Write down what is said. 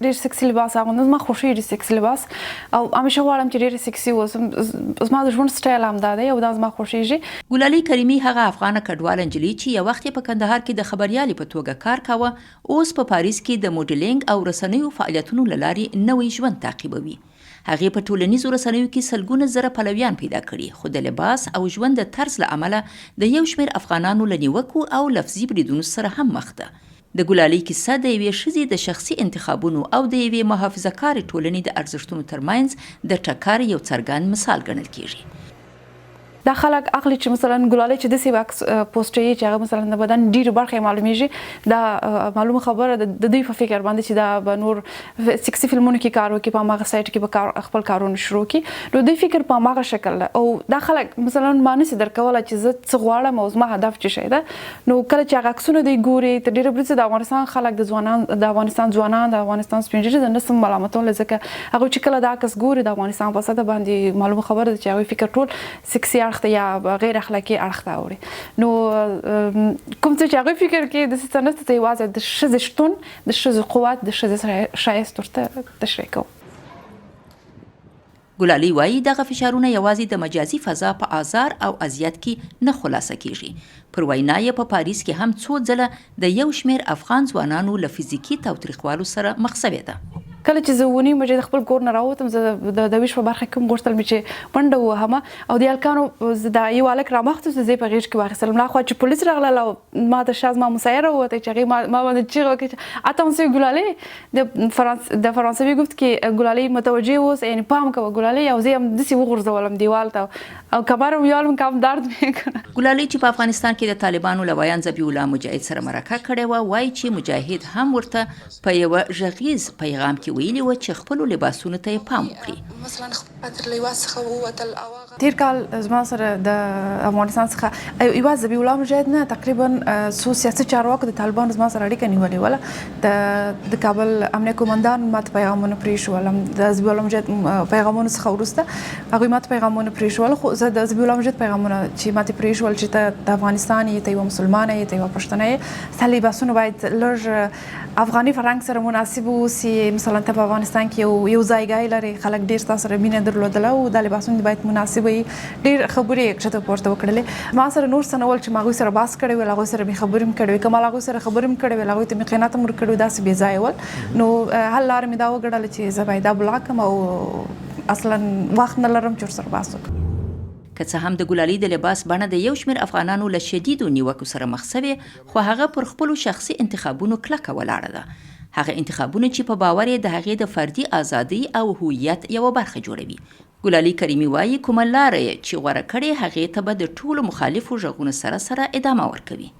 ډېر سکسي لباس اغوندم زما خوښېږي سکسي لباس او همیشه غواړم چې ډېره سکسي اوسم زما د ژوند سټایل همدا دی او دا زما خوښېږي. ګلالۍ کریمي هغه افغانه کډواله نجلۍ چې یو وخت په کندهار کې د خبریالې په توګه کار کاوه اوس په پاریس کې د موډلینک او رسنیو فعالیتونو له لارې نوی ژوند تعقیبوي. هغې په ټولنیزو رسنیو کې سلګونه زره پلویان پیدا کړي خو د لباس او ژوند د طرز له امله د یو شمېر افغانانو له نیوکو او لفظي بریدونو سره هم مخ ده. د ګلالۍ کیسه د یوې ښځې د شخصي انتخابونو او د یوې محافظه کارې ټولنې د ارزښتونو ترمنځ د ټکر یو څرګند مثال ګڼل کیږي. دا خلک اخلي چې مثلا ګلالۍ چې داسې واکس پوسټوي چې هغه مثلا د بدن ډېرې برخې معلومیږي دا معلومه خبره د دوی په فکر باندې چې دا به نور سکسي فلمونو کې کار وکړي په هماغه سایټ کې به خپل کارونه شروع کړي نو دوی فکر په هماغه شکل ده او دا خلک مثلا ما نشي درکولی چې زه څه غواړم او زما هدف څه شی ده نو کله چې هغه عکسونه دوی ګوري تر ډېره وروسته د افغانستان خلک د افغانستان ځوانان د افغانستان سپین ږیري زه نشم ملامتولی ځکه هغوی چې کله دا عکس ګوري د افغانستان په سطح باندې معلومه خبره ده چې هغوی فکر ټول سکسي اړخ ته یا غیر اخلاقي اړخ ته اوړي نو کوم څه چې هغوی فکر کوي داسې څه نشته چې یوازې د ښځې شتون د ښځې قوت د ښځې ښایست ورته تشریح کوو. ګلالۍ وایي دغه فشارونه یوازې د مجازي فضا په آزار او اذیت کې نه خلاصه کیږي. پر وینا یې په پاریس کې هم څو ځله د یو شمېر افغان ځوانانو له فزیکي تاوتریخوالو سره مخ شوې ده. کله چې زه 9 بجې د خپل کور نه راووتم زه د ویش په برخه کې هم غوښتل مې چې منډه ووهمه او د هلکانو زه د یو هلک رامخته شو زه یې په غېږ کې واخیستلم لا خوا چې پولیس راغلل او ما ته شا زما مسایره ووتی چې هغې ما باندې چیغه وکړې چې اتانسیون ګلالۍ د فرانسوي گفت که ګلالۍ متوجه اوس یعنی پام کوه ګلالۍ او زه یې هم داسې وغورځولم دیوال ته او کمر ویالم کم درد مې کړه. ګلالۍ چې په افغانستان کې د طالبانو له ویان ذبیح الله مجاهد سره مرکه کړې وه وایي چې مجاهد هم ورته په یوه غږیز پیغام کې ویلي وه چې خپلو لباسونو ته یې پام وکړي. مثلا تر لباس څخه ووتل تیر کال زما سره د افغانستان څخه یوازې ذبیح الله مجاهد نه تقریبا څو سیاسي چارواکو د طالبانو زما سره اړیکه نیولې وله د کابل امنیه قومندان ما ته پیغامونه پرېښول د ذبیح الله مجاهد پیغامونو څخه وروسته هغوی ما ته پیغامونه پرېښول خو زه د ذبیح الله مجاهد پیغامونه چې ما ته پرېښول چې ته د افغانستان یې ته یوه مسلمانه یې ته یوه پښتنه یې ستا لباسونه باید لږ افغاني فرهنګ سره مناسب واوسي مثلا ته په افغانستان کې یو ځایګی لري خلک ډېر ستا سره مینه درلودله او دا لباسونه باید مناسب وي ډېر خبرې یې کښته پورته وکړلې ما سره نور څه نه ول چې ما هغوی سره بحث کړی ول هغوی سره مې خبرې هم کړې وې که ما له هغوی سره خبرې هم کړې وې هغوی ته مې قناعت هم ورکړی و داسې بې ځایه ول نو حل لاره مې دا وګڼله چې زه باید دا بلاک کړم او اصلا وخت نه لرم چې ورسره بحث وکړم. که څه هم د ګلالۍ د لباس بڼه د یو شمېر افغانانو له شدیدو نیوکو سره مخ سوې خو هغه پر خپلو شخصي انتخابونو کلکه ولاړه ده. هغه انتخابونه چې په باور یې د هغې د فردي ازادۍ او هویت یوه برخه جوړوي. ګلالۍ کریمي وایي کومه لاره یې چې غوره کړې هغې ته به د ټولو مخالفو غږونو سره ادامه ورکوي.